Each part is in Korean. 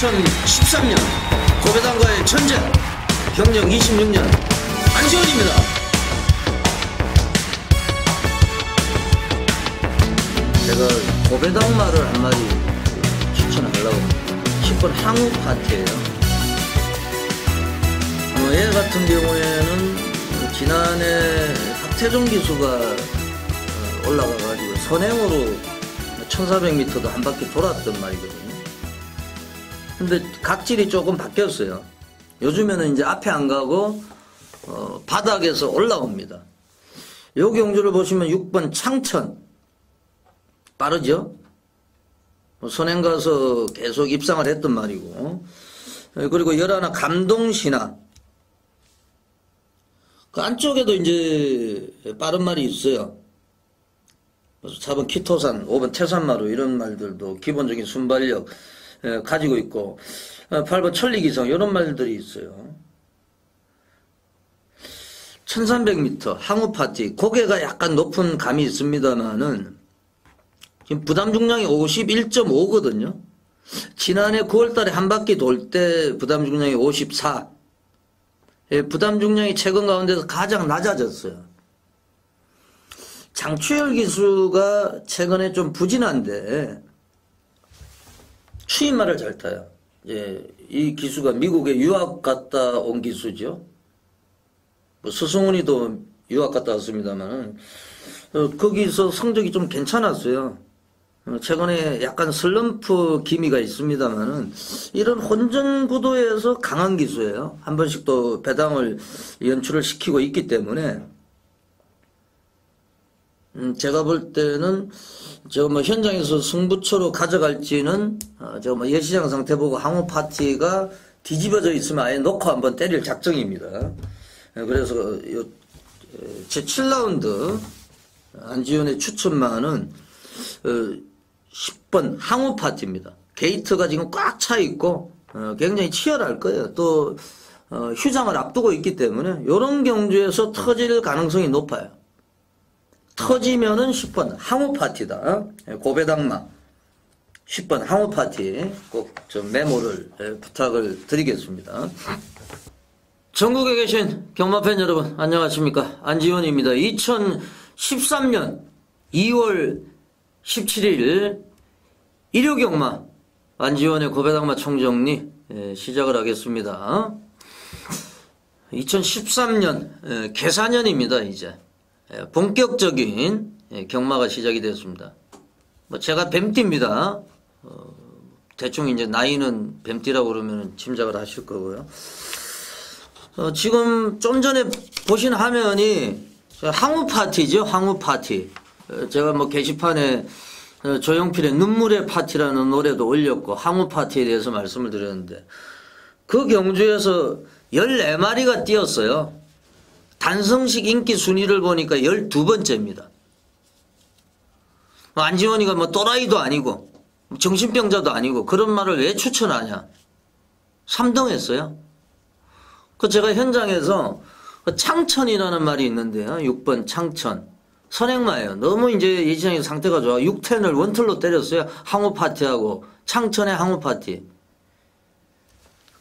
2013년 고배당과의 전쟁, 경력 26년 안지원입니다. 제가 고배당 말을 한 마디 추천하려고 합니다. 10번 항우 파티예요. 얘 같은 경우에는 지난해 박태종 기수가 올라가가지고 선행으로 1400m도 한 바퀴 돌았던 말이거든요. 근데 각질이 조금 바뀌었어요. 요즘에는 이제 앞에 안 가고 바닥에서 올라옵니다. 요 경주를 보시면 6번 창천 빠르죠? 선행 가서 계속 입상을 했던 말이고, 그리고 11 감동신화 그 안쪽에도 이제 빠른 말이 있어요. 4번 키토산, 5번 태산마루 이런 말들도 기본적인 순발력 가지고 있고, 8번 천리기성 이런 말들이 있어요. 1300m 항우파티 고개가 약간 높은 감이 있습니다만은 지금 부담 중량이 51.5거든요. 지난해 9월달에 한 바퀴 돌 때 부담 중량이 54. 부담 중량이 최근 가운데서 가장 낮아졌어요. 장추열 기수가 최근에 좀 부진한데 추임말을 잘 타요. 이 기수가 미국에 유학 갔다 온 기수죠. 서승훈이도 유학 갔다 왔습니다만 거기서 성적이 좀 괜찮았어요. 최근에 약간 슬럼프 기미가 있습니다만은 이런 혼전 구도에서 강한 기수예요. 한 번씩 또 배당을 연출을 시키고 있기 때문에 제가 볼 때는 제가 뭐 현장에서 승부처로 가져갈지는 제가 뭐 예시장 상태 보고 항우 파티가 뒤집어져 있으면 아예 놓고 한번 때릴 작정입니다. 그래서 제 7라운드 안지훈의 추천만은 10번 항우 파티입니다. 게이트가 지금 꽉 차 있고 굉장히 치열할 거예요. 또 휴장을 앞두고 있기 때문에 이런 경주에서 터질 가능성이 높아요. 터지면은 10번 항우 파티다. 고배당마 10번 항우 파티 꼭 좀 메모를 부탁을 드리겠습니다. 전국에 계신 경마팬 여러분 안녕하십니까, 안지원입니다. 2013년 2월 17일 일요경마 안지원의 고배당마 총정리 시작을 하겠습니다. 2013년 개사년입니다. 이제 본격적인 경마가 시작이 되었습니다. 뭐 제가 뱀띠입니다. 대충 이제 나이는 뱀띠라고 그러면 짐작을 하실 거고요. 지금 좀 전에 보신 화면이 항우 파티죠. 항우 파티. 제가 뭐 게시판에 조용필의 눈물의 파티라는 노래도 올렸고 항우 파티에 대해서 말씀을 드렸는데 그 경주에서 14마리가 뛰었어요. 단성식 인기 순위를 보니까 12번째입니다. 안지원이가 뭐 또라이도 아니고 정신병자도 아니고 그런 말을 왜 추천하냐. 3등 했어요. 그 제가 현장에서 창천이라는 말이 있는데요. 6번 창천. 선행마예요. 너무 이제 예시장에서 상태가 좋아. 6텐을 원틀로 때렸어요. 항우 파티하고 창천의 항우 파티.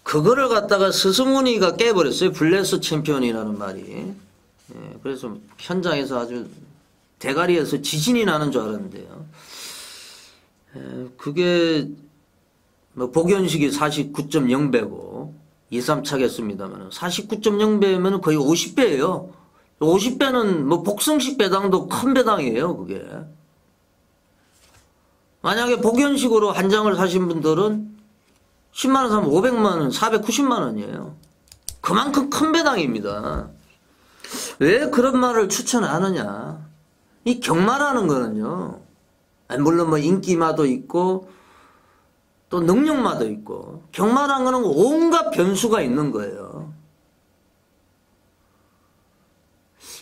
그거를 갖다가 스승훈이가 깨버렸어요. 블레스 챔피언이라는 말이. 그래서 현장에서 아주 대가리에서 지진이 나는 줄 알았는데요. 그게 뭐 복연식이 49.0배고 2, 3차겠습니다만 49.0배면 거의 50배예요. 50배는 뭐 복승식 배당도 큰 배당이에요. 그게. 만약에 복연식으로 한 장을 사신 분들은 10만원 사면 500만원, 490만원이에요. 그만큼 큰 배당입니다. 왜 그런 말을 추천하느냐. 이 경마라는 거는요. 물론 뭐 인기마도 있고 또 능력마도 있고 경마라는 거는 온갖 변수가 있는 거예요.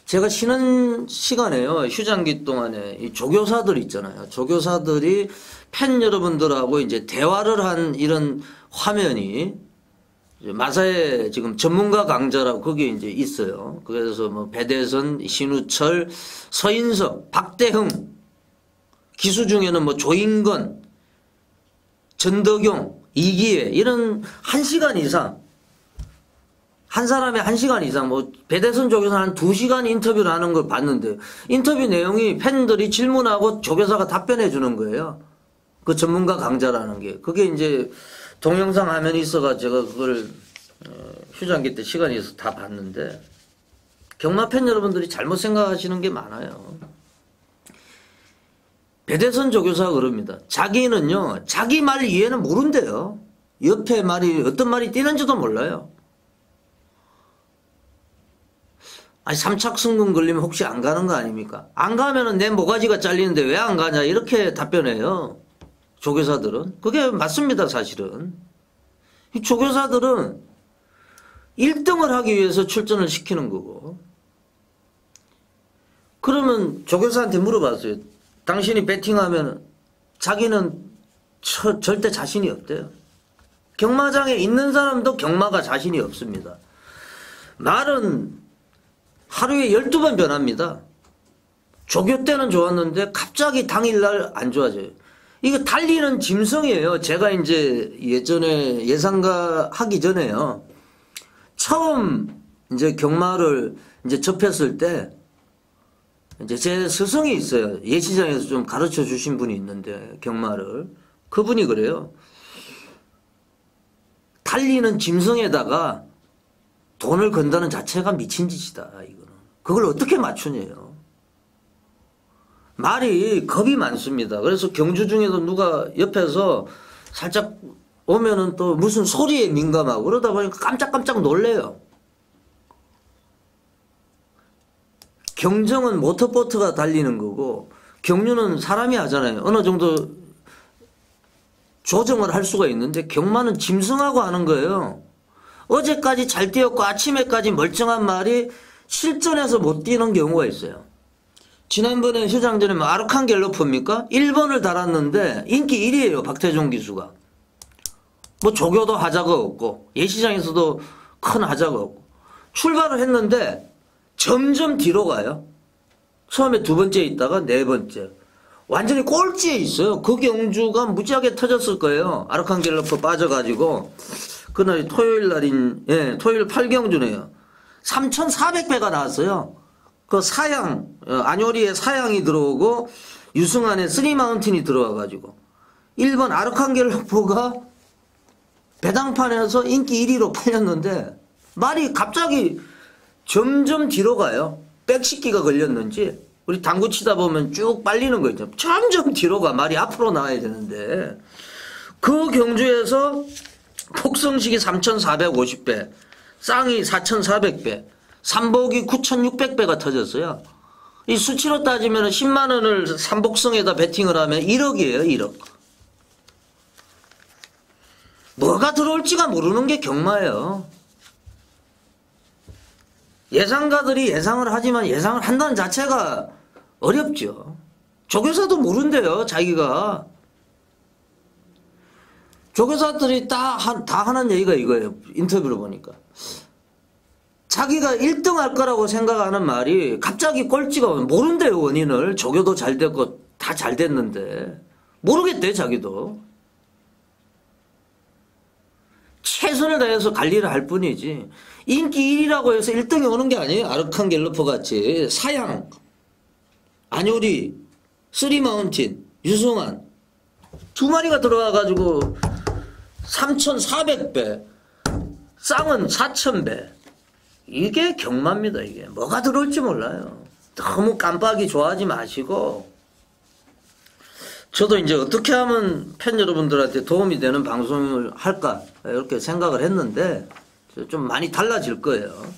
제가 쉬는 시간에요. 휴장기 동안에 이 조교사들 있잖아요. 조교사들이 팬 여러분들하고 이제 대화를 한 이런 화면이 마사의 지금 전문가 강좌라고 거기에 이제 있어요. 그래서 뭐 배대선, 신우철, 서인석, 박대흥, 기수 중에는 뭐 조인건, 전덕용, 2기에 이런 1시간 이상 한 사람이 1시간 이상 뭐 배대선 조교사 한 2시간 인터뷰를 하는 걸 봤는데 인터뷰 내용이 팬들이 질문하고 조교사가 답변해 주는 거예요. 그 전문가 강좌라는 게. 그게 이제 동영상 화면이 있어가 제가 그걸 휴장기 때 시간이 있어서 다 봤는데 경마 팬 여러분들이 잘못 생각하시는 게 많아요. 배대선 조교사가 그럽니다. 자기는요, 자기 말 이해는 모른대요. 옆에 말이, 어떤 말이 뛰는지도 몰라요. 아니, 삼착승근 걸리면 혹시 안 가는 거 아닙니까? 안 가면은 내 모가지가 잘리는데 왜 안 가냐, 이렇게 답변해요. 조교사들은. 그게 맞습니다, 사실은. 이 조교사들은 1등을 하기 위해서 출전을 시키는 거고. 그러면 조교사한테 물어봤어요. 당신이 배팅하면 자기는 절대 자신이 없대요. 경마장에 있는 사람도 경마가 자신이 없습니다. 말은 하루에 12번 변합니다. 조교 때는 좋았는데 갑자기 당일날 안 좋아져요. 이거 달리는 짐승이에요. 제가 이제 예전에 예상가 하기 전에요. 처음 이제 경마를 이제 접했을 때 이제 제 스승이 있어요. 예시장에서 좀 가르쳐 주신 분이 있는데 경마를. 그분이 그래요. 달리는 짐승에다가 돈을 건다는 자체가 미친 짓이다. 이거는. 그걸 어떻게 맞추냐요. 말이 겁이 많습니다. 그래서 경주 중에도 누가 옆에서 살짝 오면은 또 무슨 소리에 민감하고 그러다 보니까 깜짝깜짝 놀래요. 경정은 모터보트가 달리는 거고 경류는 사람이 하잖아요. 어느 정도 조정을 할 수가 있는데 경마는 짐승하고 하는 거예요. 어제까지 잘 뛰었고 아침에까지 멀쩡한 말이 실전에서 못 뛰는 경우가 있어요. 지난번에 휴장전에 뭐 아르칸겔로프입니까? 1번을 달았는데 인기 1위에요. 박태종 기수가. 뭐 조교도 하자가 없고 예시장에서도 큰 하자가 없고 출발을 했는데 점점 뒤로 가요. 처음에 2번째 있다가 4번째. 완전히 꼴찌에 있어요. 그 경주가 무지하게 터졌을 거예요. 아르칸겔로프 빠져가지고. 그날이 토요일 날인, 예, 토요일 8경주네요. 3,400배가 나왔어요. 그 사양, 안효리에 사양이 들어오고, 유승안에 쓰리마운틴이 들어와가지고. 1번 아르칸겔로프가 배당판에서 인기 1위로 팔렸는데, 말이 갑자기 점점 뒤로 가요. 백식기가 걸렸는지 우리 당구 치다 보면 쭉 빨리는 거 있죠. 점점 뒤로 가. 말이 앞으로 나와야 되는데 그 경주에서 폭성식이 3,450배, 쌍이 4,400배, 삼복이 9,600배가 터졌어요. 이 수치로 따지면 10만 원을 삼복성에다 베팅을 하면 1억이에요. 1억. 뭐가 들어올지가 모르는 게 경마예요. 예상가들이 예상을 하지만 예상을 한다는 자체가 어렵죠. 조교사도 모른대요. 자기가. 조교사들이 다 하는 얘기가 이거예요. 인터뷰를 보니까. 자기가 1등 할 거라고 생각하는 말이 갑자기 꼴찌가 모른대요. 원인을. 조교도 잘 됐고 다 잘 됐는데 모르겠대 자기도. 최선을 다해서 관리를 할 뿐이지 인기 1위라고 해서 1등이 오는 게 아니에요. 아르칸겔로프 같이 사양, 안효리, 쓰리마운틴, 유승환 2마리가 들어와가지고 3,400배, 쌍은 4,000배. 이게 경마입니다. 이게 뭐가 들어올지 몰라요. 너무 깜빡이 좋아하지 마시고 저도 이제 어떻게 하면 팬 여러분들한테 도움이 되는 방송을 할까 이렇게 생각을 했는데 좀 많이 달라질 거예요.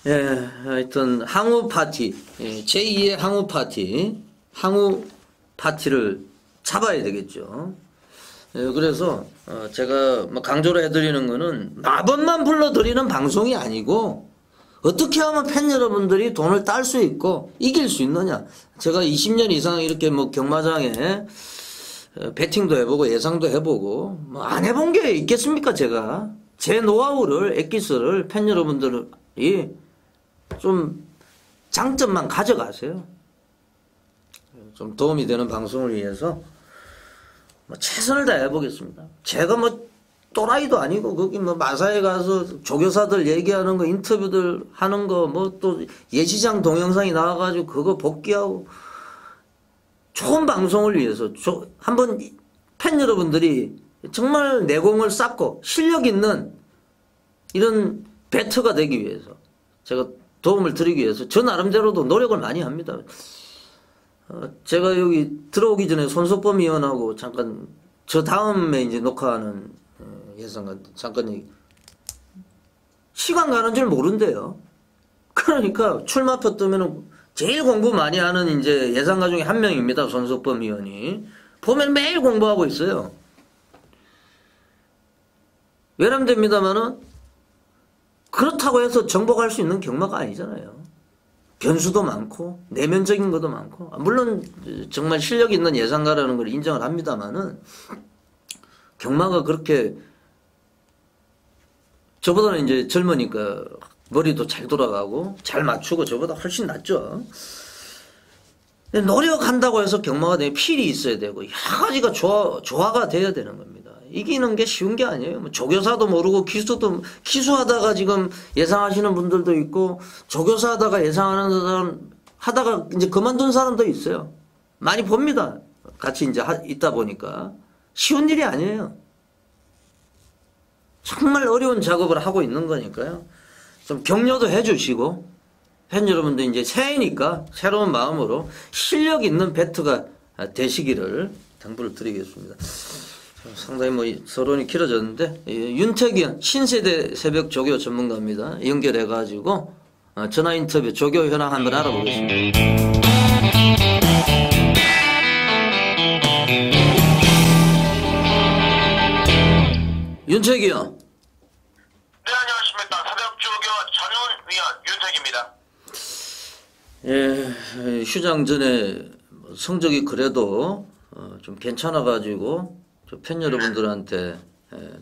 예, 하여튼 항우 파티, 제2의 항우 파티, 항우 파티를 잡아야 되겠죠. 예, 그래서 제가 뭐 강조를 해드리는 거는 마법만 불러드리는 방송이 아니고 어떻게 하면 팬 여러분들이 돈을 딸 수 있고 이길 수 있느냐. 제가 20년 이상 이렇게 뭐 경마장에 배팅도 해보고 예상도 해보고 뭐 안 해본 게 있겠습니까. 제가 제 노하우를 엑기스를 팬 여러분들이 좀 장점만 가져가세요. 좀 도움이 되는 방송을 위해서 뭐 최선을 다해 보겠습니다. 제가 뭐 또라이도 아니고 거기 뭐 마사에 가서 조교사들 얘기하는 거 인터뷰들 하는 거 뭐 또 예시장 동영상이 나와가지고 그거 복귀하고 좋은 방송을 위해서 한번 팬 여러분들이 정말 내공을 쌓고 실력 있는 이런 배터가 되기 위해서 제가 도움을 드리기 위해서 저 나름대로도 노력을 많이 합니다. 제가 여기 들어오기 전에 손석범 의원하고 잠깐 저 다음에 이제 녹화하는 예상가 잠깐 시간 가는 줄 모른대요. 그러니까 출마표 뜨면은 제일 공부 많이 하는 이제 예상가 중에 한 명입니다. 손석범 의원이 보면 매일 공부하고 있어요. 외람됩니다만은 그렇다고 해서 정복할 수 있는 경마가 아니잖아요. 변수도 많고 내면적인 것도 많고 물론 정말 실력 있는 예상가라는 걸 인정을 합니다만은 경마가 그렇게 저보다는 이제 젊으니까 머리도 잘 돌아가고 잘 맞추고 저보다 훨씬 낫죠. 노력한다고 해서 경마가 되면 필이 있어야 되고 여러 가지가 조화가 돼야 되는 겁니다. 이기는 게 쉬운 게 아니에요. 뭐 조교사도 모르고 기수하다가 지금 예상하시는 분들도 있고 조교사하다가 예상하는 사람 하다가 이제 그만둔 사람도 있어요. 많이 봅니다. 같이 이제 있다 보니까 쉬운 일이 아니에요. 정말 어려운 작업을 하고 있는 거니까요. 좀 격려도 해주시고 팬 여러분들 이제 새해니까 새로운 마음으로 실력 있는 배트가 되시기를 당부를 드리겠습니다. 상당히 뭐 서론이 길어졌는데 윤택이현 신세대 새벽 조교 전문가입니다. 연결해가지고 전화 인터뷰 조교 현황 한번 알아보겠습니다. 윤택이현. 네, 안녕하십니까. 새벽 조교 전윤위원 윤택입니다. 예, 휴장 전에 성적이 그래도 좀 괜찮아가지고 팬 여러분들한테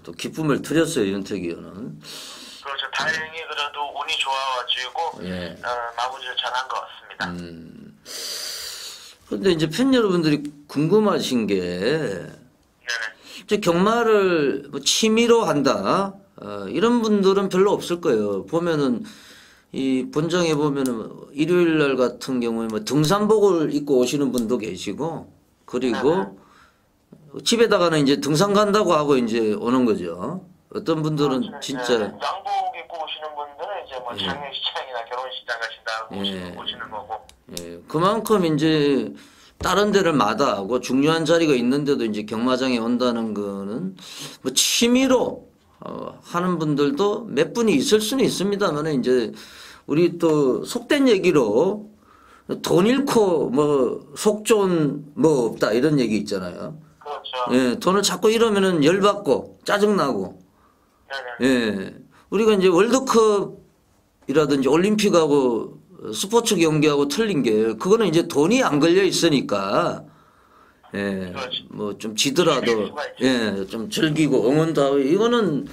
또 기쁨을 드렸어요. 윤택이 의원은. 그렇죠. 다행히 그래도 운이 좋아가지고 예. 마무리를 잘한 것 같습니다. 그런데 이제 팬 여러분들이 궁금하신 게 네네. 이제 경마를 뭐 취미로 한다 이런 분들은 별로 없을 거예요. 보면은 이 본정에 보면은 일요일 날 같은 경우에 뭐 등산복을 입고 오시는 분도 계시고 그리고 집에다가는 이제 등산 간다고 하고 이제 오는 거죠. 어떤 분들은 그렇죠. 진짜 양복 입고 오시는 분들은 이제 뭐 장례식장이나 결혼식장 가신다고 오시는 거고. 예, 그만큼 이제 다른 데를 마다하고 중요한 자리가 있는데도 이제 경마장에 온다는 거는 뭐 취미로 하는 분들도 몇 분이 있을 수는 있습니다만 이제 우리 또 속된 얘기로 돈 잃고 뭐 속 좋은 뭐 없다 이런 얘기 있잖아요. 그렇죠. 예, 돈을 자꾸 잃으면은 열받고 짜증나고. 네네. 예, 우리가 이제 월드컵이라든지 올림픽하고 스포츠 경기하고 틀린 게 그거는 이제 돈이 안 걸려 있으니까 예, 뭐 좀 지더라도 예, 좀 즐기고 응원도 하고 이거는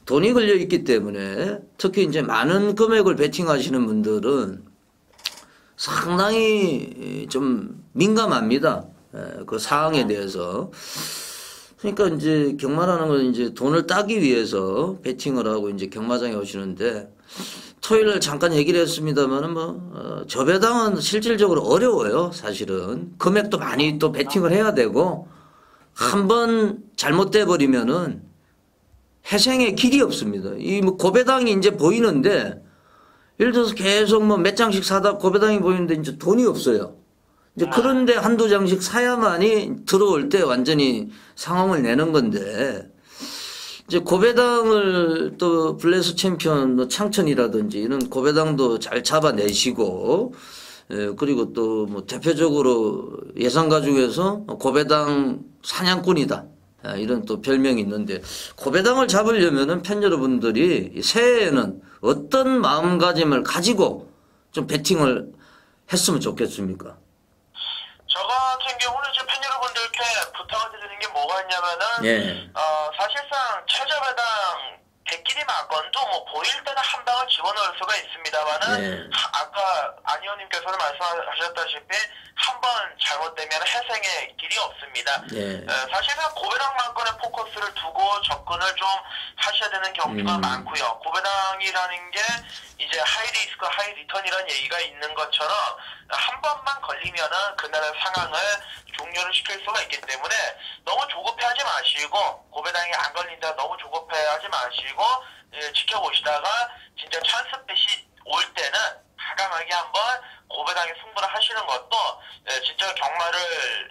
돈이 걸려 있기 때문에 특히 이제 많은 금액을 베팅하시는 분들은 상당히 좀 민감합니다. 예, 그 사항에 대해서. 그러니까 이제 경마라는 건 이제 돈을 따기 위해서 베팅을 하고 이제 경마장에 오시는데 토요일 날 잠깐 얘기를 했습니다만은 뭐 저배당은 실질적으로 어려워요. 사실은 금액도 많이 또 베팅을 해야 되고 한번 잘못돼 버리면은 회생의 길이 없습니다. 이 뭐 고배당이 이제 보이는데 예를 들어서 계속 뭐 몇 장씩 사다 고배당이 보이는데 이제 돈이 없어요. 이제 그런데 한두 장씩 사야만이 들어올 때 완전히 상황을 내는 건데 이제 고배당을 또 블레스 챔피언 뭐 창천이라든지 이런 고배당도 잘 잡아내시고 그리고 또 뭐 대표적으로 예상가 중에서 고배당 사냥꾼이다 이런 또 별명이 있는데 고배당을 잡으려면은 팬 여러분들이 새해에는 어떤 마음가짐을 가지고 좀 베팅을 했으면 좋겠습니까? 저 같은 경우는 이제 팬 여러분들께 부탁을 드리는 게 뭐가 있냐면은 예. 사실상 최저배당 100끼리 만건도 뭐 보일 때는 한 방을 집어넣을 수가 있습니다만은 예. 아까 안 의원님께서는 말씀하셨다시피 한 번 잘못되면 회생의 길이 없습니다. 예. 사실상 고배당만권의 포커스를 두고 접근을 좀 하셔야 되는 경우가 많고요. 고배당이라는 게 이제 하이 리스크 하이 리턴이라는 얘기가 있는 것처럼 한 번만 걸리면은 그날의 상황을 종료를 시킬 수가 있기 때문에 너무 조급해하지 마시고, 고배당이 안 걸린다 너무 조급해하지 마시고 지켜보시다가 진짜 찬스핏이 올 때는 과감하게 한번 고배당에 승부를 하시는 것도 진짜 경마를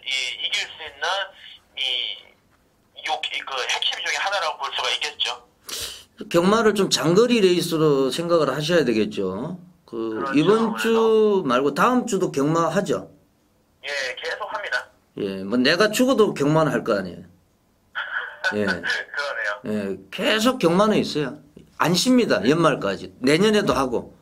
이길 수 있는 그 핵심 중에 하나라고 볼 수가 있겠죠. 경마를 좀 장거리 레이스로 생각을 하셔야 되겠죠. 그렇죠, 이번 주 말고 다음 주도 경마 하죠? 예, 계속 합니다. 예, 뭐 내가 죽어도 경마는 할 거 아니에요. 예. 그러네요. 예, 계속 경마는 있어요. 안 쉽니다. 연말까지. 내년에도 하고.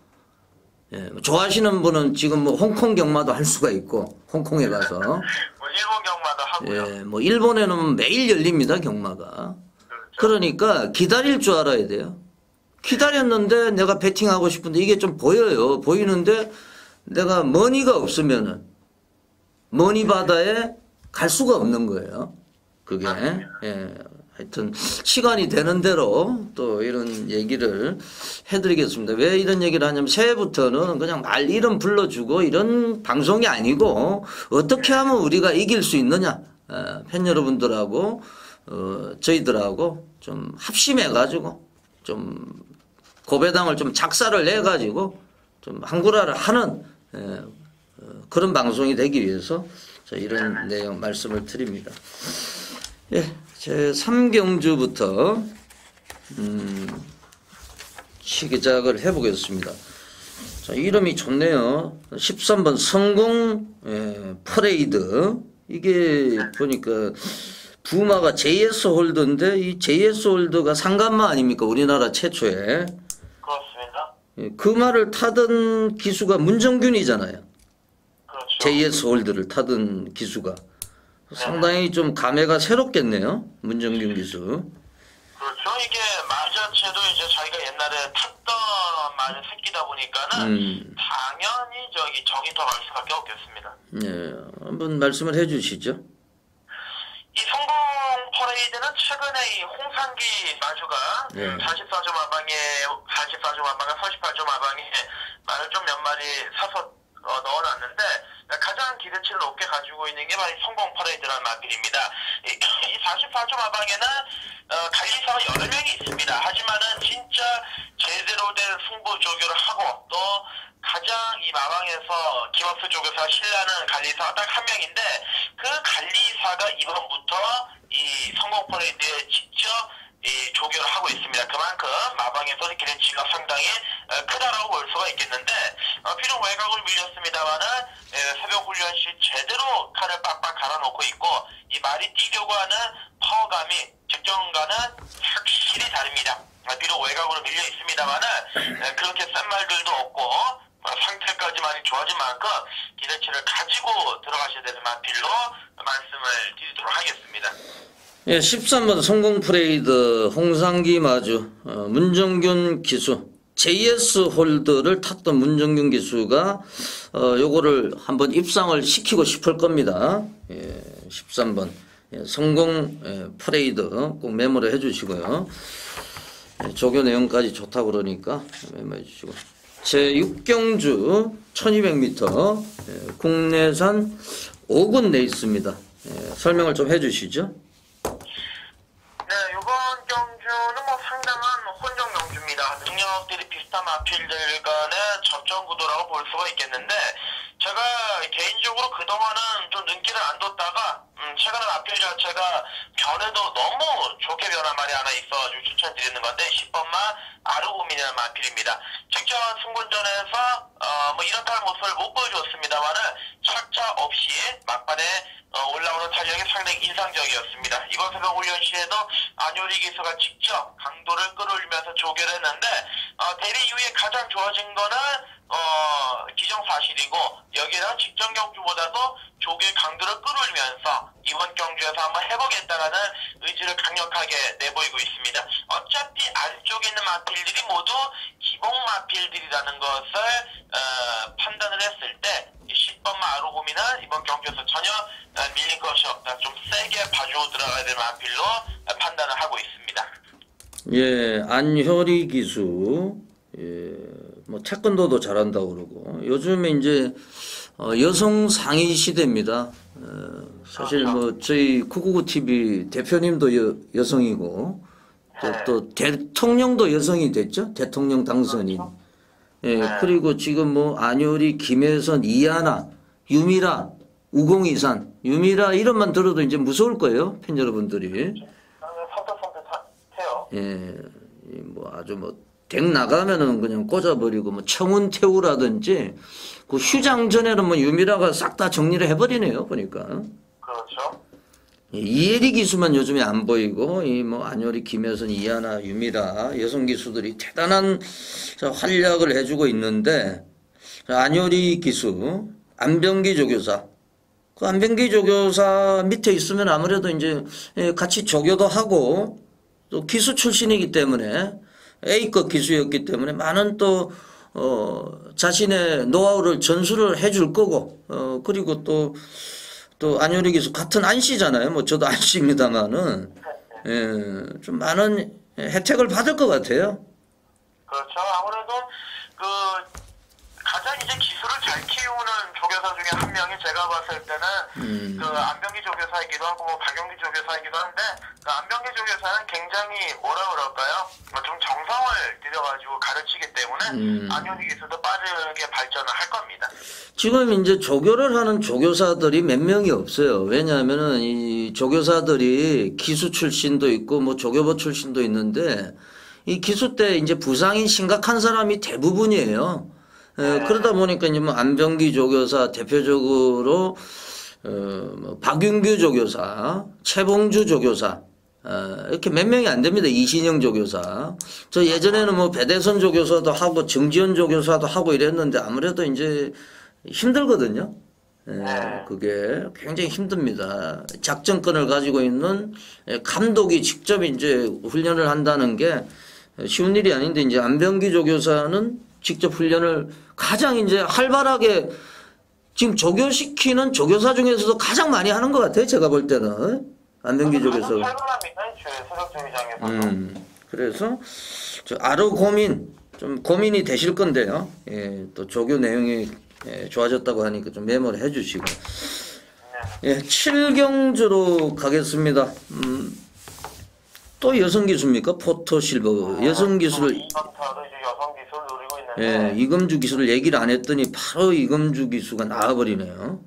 예, 뭐 좋아하시는 분은 지금 뭐 홍콩 경마도 할 수가 있고, 홍콩에 가서. 뭐 일본 경마도 하고요. 예, 뭐 일본에는 매일 열립니다, 경마가. 그러니까 기다릴 줄 알아야 돼요. 기다렸는데 내가 배팅하고 싶은데 이게 좀 보여요. 보이는데 내가 머니가 없으면은 머니 바다에 갈 수가 없는 거예요. 그게. 예. 하여튼 시간이 되는 대로 또 이런 얘기를 해드리겠습니다. 왜 이런 얘기를 하냐면 새해부터는 그냥 말 이름 불러주고 이런 방송이 아니고 어떻게 하면 우리가 이길 수 있느냐, 팬 여러분들하고 저희들하고 좀 합심해가지고 좀 고배당을 좀 작사를 내가지고 좀 한구라를 하는 그런 방송이 되기 위해서 이런 내용 말씀을 드립니다. 예, 제 3경주부터 시작을 해보겠습니다. 자, 이름이 좋네요. 13번 성공 퍼레이드. 이게 보니까 부마가 JS 홀드인데 이 JS 홀드가 상간마 아닙니까? 우리나라 최초에. 그렇습니다. 예, 그 말을 타던 기수가 문정균이잖아요. 그렇죠. JS 홀드를 타던 기수가. 상당히 좀 감회가 새롭겠네요. 문정균 기수. 그렇죠. 이게 말 자체도 이제 자기가 옛날에 탔던 말의 새끼다 보니까는 당연히 정이 더 갈 수밖에 없겠습니다. 예, 한번 말씀을 해주시죠. 이 성공 퍼레이드는 최근에 이 홍상기 마주가 44조 마방에 38조 마방에 말을 좀 몇 마리 사서 넣어놨는데 가장 기대치를 높게 가지고 있는 게 바로 성공 퍼레이드라는 마필입니다. 이 44조 마방에는 관리사가 여러 명이 있습니다. 하지만은 진짜 제대로 된 승부 조교를 하고 또 가장 이 마방에서 기업수 쪽에서 신뢰하는 관리사가 딱 한 명인데 그 관리사가 이번부터 이 성공 퍼레이드에 직접 이 조교를 하고 있습니다. 그만큼 마방에서 기대치가 상당히 크다라고 볼 수가 있겠는데 비록 외곽을 밀렸습니다만은 새벽 훈련 시 제대로 칼을 빡빡 갈아놓고 있고 이 말이 뛰려고 하는 파워감이 직전과는 확실히 다릅니다. 비록 외곽으로 밀려 있습니다만은 그렇게 센 말들도 없고 상태까지 많이 좋아진 만큼 기대치를 가지고 들어가셔야 되는 마필로 말씀을 드리도록 하겠습니다. 예, 13번 성공 프레이드 홍상기 마주 문정균 기수 JS 홀드를 탔던 문정균 기수가 요거를 한번 입상을 시키고 싶을 겁니다. 예, 13번 성공 프레이드 꼭 메모를 해주시고요. 조교 내용까지 좋다고 그러니까 메모해 주시고 제6경주 1200m 국내산 5군 레이스입니다. 설명을 좀 해주시죠. 네, 이번 경주는 뭐 상당한 혼종 경주입니다. 능력들이 비슷한 마필들 간의 접전 구도라고 볼 수가 있겠는데 제가 개인적으로 그동안은 좀 눈길을 안 뒀다가 최근에 마필 자체가 변해도 너무 좋게 변한 말이 하나 있어가지고 추천드리는 건데 10번마 아르고민이라는 마필입니다. 직전 승군전에서 뭐 이렇다 할 모습을 못 보여줬습니다만은 착차 없이 막판에 올라오는 탄력이 상당히 인상적이었습니다. 이번 새벽 훈련 시에도 안효리 기수가 직접 강도를 끌어올리면서 조교를 했는데 대회 이후에 가장 좋아진 거는 기정사실이고 여기는 직전 경주보다도 조교의 강도를 끌어올리면서 이번 경주에서 한번 해보겠다라는 의지를 강력하게 내보이고 있습니다. 어차피 아래쪽에 있는 마필들이 모두 기복 마필들이라는 것을 판단을 했을 때 10번마 아로고민은 경기는 이번 경기에서 전혀 밀릴 것이 없다. 좀 세게 봐주고 들어가야 될 만필로 판단을 하고 있습니다. 예, 안효리 기수, 예, 뭐 태권도도 잘한다고 그러고 요즘에 이제 여성 상위 시대입니다. 사실 뭐 저희 999 TV 대표님도 여성이고 또 대통령도 여성이 됐죠. 대통령 당선인. 예, 그리고 지금 뭐 안효리, 김혜선, 이하나, 유미라, 우공이산, 유미라 이름만 들어도 이제 무서울 거예요. 팬 여러분들이. 선뜻선뜻해요. 예, 뭐 아주 뭐 댁 나가면은 그냥 꽂아버리고 뭐 청운태우라든지 그 휴장 전에는 뭐 유미라가 싹 다 정리를 해버리네요. 보니까. 그렇죠. 이혜리 기수만 요즘에 안 보이고 이 뭐 안효리, 김혜선, 이하나, 유미라 여성 기수들이 대단한 활약을 해주고 있는데 안효리 기수, 안병기 조교사. 그 안병기 조교사 밑에 있으면 아무래도 이제 같이 조교도 하고 또 기수 출신이기 때문에 A급 기수였기 때문에 많은 또 자신의 노하우를 전수를 해줄 거고 그리고 또 안효리 기수 같은 안씨잖아요. 뭐 저도 안씨입니다만은 예, 좀 많은 혜택을 받을 것 같아요. 그렇죠. 아무래도 가장 이제 기술을 잘 키우는 조교사 중에 한 명이 제가 봤을 때는 안병기 조교사이기도 하고 박용기 조교사이기도 한데 안병기 조교사는 굉장히 뭐라 그럴까요? 좀 정성을 들여가지고 가르치기 때문에 안효리 기술도 빠르게 발전을 할 겁니다. 지금 이제 조교를 하는 조교사들이 몇 명이 없어요. 왜냐하면은 이 조교사들이 기수 출신도 있고 뭐 조교부 출신도 있는데 이 기수 때 이제 부상이 심각한 사람이 대부분이에요. 그러다 보니까 이제 뭐 안병기 조교사 대표적으로 뭐 박윤규 조교사, 최봉주 조교사 이렇게 몇 명이 안 됩니다. 이신영 조교사. 저 예전에는 뭐 배대선 조교사도 하고 정지현 조교사도 하고 이랬는데 아무래도 이제 힘들거든요. 그게 굉장히 힘듭니다. 작전권을 가지고 있는 감독이 직접 이제 훈련을 한다는 게 쉬운 일이 아닌데 이제 안병기 조교사는 직접 훈련을 가장 이제 활발하게 지금 조교시키는 조교사 중에서도 가장 많이 하는 것 같아요. 제가 볼 때는. 안병기 조교사. 그래서 아르 고민, 좀 고민이 되실 건데요. 예, 또 조교 내용이 좋아졌다고 하니까 좀 메모를 해 주시고. 예, 7경주로 가겠습니다. 또 여성 기수입니까? 포토 실버. 여성 기수를. 예, 이금주 기수를 얘기를 안 했더니 바로 이금주 기수가 나와버리네요.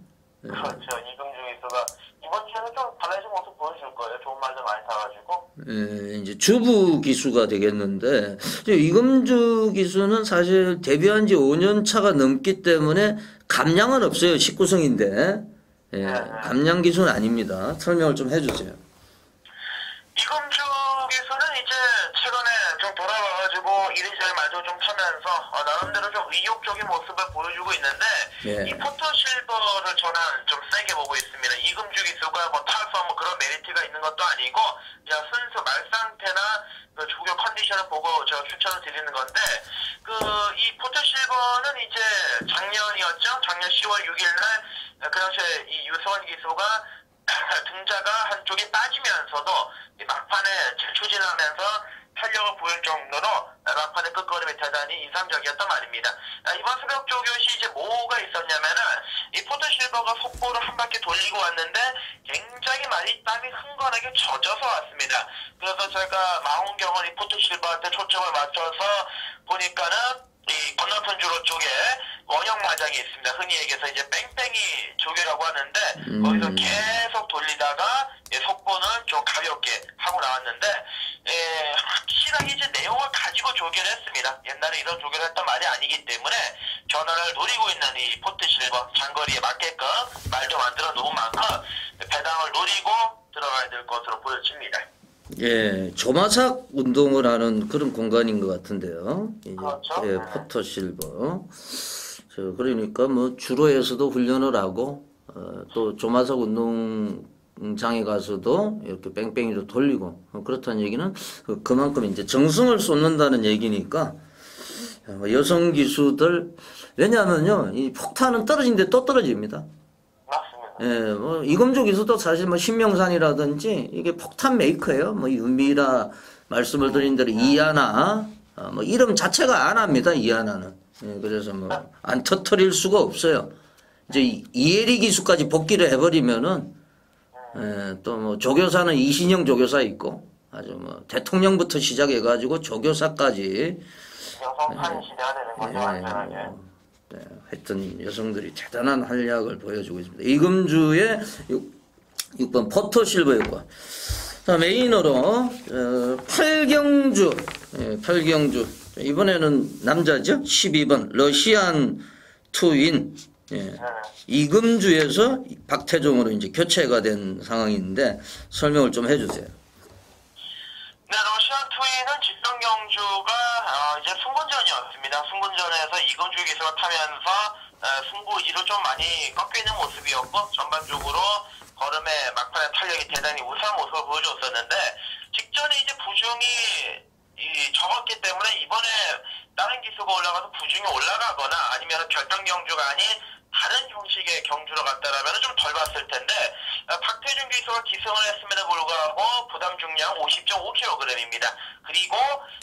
예. 그렇죠. 이금주 기수가 이번 주에는 좀 달라진 모습 보여줄 거예요. 좋은 말들 많이 타가지고. 예, 이제 주부 기수가 되겠는데 이금주 기수는 사실 데뷔한 지 5년 차가 넘기 때문에 감량은 없어요. 19성인데 예, 감량 기수는 아닙니다. 설명을 좀 해주세요. 이금주 기수는 이제 최근에 좀 돌아와가지고 이리저리 말도 좀 타면서 나름대로 좀 의욕적인 모습을 보여주고 있는데 이 포토실버를 저는 좀 세게 보고 있습니다. 이금주 기수가 뭐 타서 뭐 그런 메리트가 있는 것도 아니고 그냥 순수 말상태나 그 조교 컨디션을 보고 제가 추천을 드리는 건데 이 포토실버는 이제 작년이었죠. 작년 10월 6일날 그 당시에 이 유서원 기수가 등자가 한쪽이 빠지면서도 막판에 추진하면서 탄력을 보일 정도로 막판의 끝걸음이 대단히 인상적이었단 말입니다. 이번 새벽 조교시 이제 뭐가 있었냐면은 이 포토실버가 속보를 한 바퀴 돌리고 왔는데 굉장히 많이 땀이 흥건하게 젖어서 왔습니다. 그래서 제가 망원경을 이 포토실버한테 초점을 맞춰서 보니까는 이 건너편 주로 쪽에 원형 마장이 있습니다. 흔히 얘기해서 이제 뺑뺑이 조개라고 하는데 거기서 계속 돌리다가 속보는 좀 가볍게 하고 나왔는데 확실하게 이제 내용을 가지고 조개를 했습니다. 옛날에 이런 조개를 했던 말이 아니기 때문에 전환을 노리고 있는 이 포트실버 장거리에 맞게끔 말도 만들어 놓은 만큼 배당을 노리고 들어가야 될 것으로 보여집니다. 예, 조마삭 운동을 하는 그런 공간인 것 같은데요. 그렇죠. 예, 포토실버. 그러니까 뭐 주로에서도 훈련을 하고 또 조마삭 운동장에 가서도 이렇게 뺑뺑이로 돌리고 그렇다는 얘기는 그만큼 이제 정성을 쏟는다는 얘기니까 여성 기수들 왜냐하면요 이 폭탄은 떨어진데 또 떨어집니다. 예, 뭐 이금주 기수도 사실 뭐 신명산이라든지 이게 폭탄 메이커예요. 뭐 윤미라 말씀을 드린 대로 이하나 뭐 이름 자체가 안 합니다. 이하나는. 예, 그래서 뭐 안 터뜨릴 수가 없어요. 이제 이혜리 기수까지 복귀를 해버리면은 예, 또 뭐 조교사는 이신영 조교사 있고 아주 뭐 대통령부터 시작해가지고 조교사까지 여성판 시대가 되는 거죠, 완전하게. 네, 하여튼 여성들이 대단한 활약을 보여주고 있습니다. 이금주의 6번 포토실버였고, 자 메인으로 8경주, 예, 8경주 이번에는 남자죠. 12번 러시안 투윈, 예, 이금주에서 박태종으로 이제 교체가 된 상황인데 설명을 좀 해주세요. 네, 러시안 투이는 직전 경주가 이제 승군전이었습니다. 승군전에서 이금주 기수가 타면서 승부 2로 좀 많이 꺾이는 모습이었고 전반적으로 걸음의 막판의 탄력이 대단히 우수한 모습을 보여줬었는데 직전에 이제 부중이 적었기 때문에 이번에 다른 기수가 올라가서 부중이 올라가거나 아니면 결정 경주가 아닌 다른 형식의 경주로 갔다라면 좀 덜 봤을 텐데 박태준 기수가 기승을 했음에도 불구하고 부담 중량 50.5kg입니다. 그리고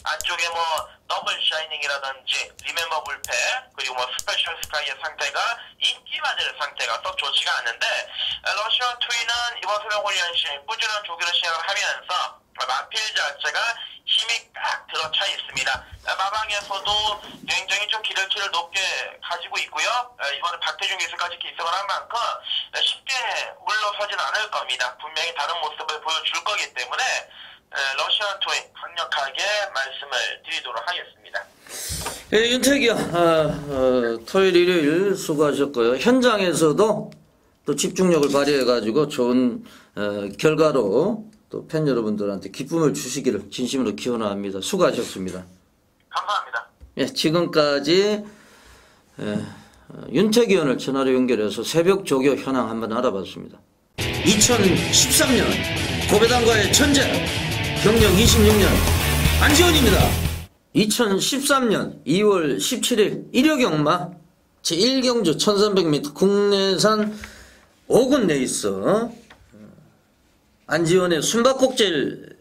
안쪽에 뭐 더블 샤이닝이라든지 리멤버 불패 그리고 뭐 스페셜 스카이의 상태가 인기 맞을 상태가 썩 좋지가 않은데 러시안 투이는 이번 소명훈련시 꾸준한 조기를 시행을 하면서 마필 자체가 힘이 꽉 들어차 있습니다. 마방에서도 굉장히 좀 기대치를 높게 가지고 있고요. 이번에 박태준 기수까지 기승을 한 만큼 쉽게 물러서진 않을 겁니다. 분명히 다른 모습을 보여줄 거기 때문에 러시안 투이 강력하게 말씀을 드리도록 하겠습니다. 예, 윤택이요. 토요일 일요일 수고하셨고요. 현장에서도 또 집중력을 발휘해가지고 좋은 결과로 또 팬 여러분들한테 기쁨을 주시기를 진심으로 기원합니다. 수고하셨습니다. 감사합니다. 예, 지금까지 윤택 의원을 전화로 연결해서 새벽 조교 현황 한번 알아봤습니다. 2013년 고배당과의 전쟁 경력 26년 안지원입니다. 2013년 2월 17일 1여 경마 제1경주 1300m 국내산 5군 레이스 안지원의 숨바꼭질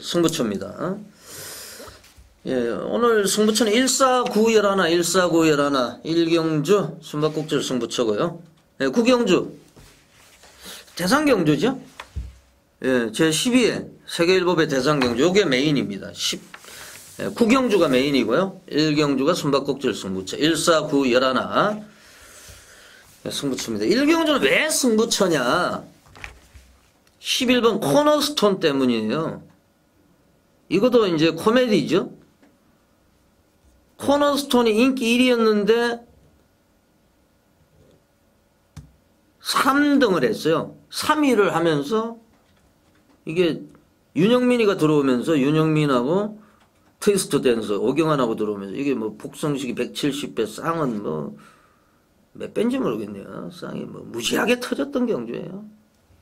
승부처입니다. 예, 오늘 승부처는 14911, 14911, 1경주 숨바꼭질 승부처고요. 예, 9경주 대상경주죠. 예, 제12회 세계일보배 대상경주 요게 메인입니다. 9경주가 메인이고요. 1경주가 숨바꼭질 승부처 14911 승부처입니다. 1경주는 왜 승부처냐? 11번 코너스톤 때문이에요. 이것도 이제 코미디죠. 코너스톤이 인기 1위였는데 3등을 했어요. 3위를 하면서 이게 윤영민이가 들어오면서 윤영민하고 트위스트 댄서 오경환하고 들어오면서 이게 뭐 복성식이 170배 쌍은 뭐 몇 배인지 모르겠네요. 쌍이 뭐 무지하게 터졌던 경주예요.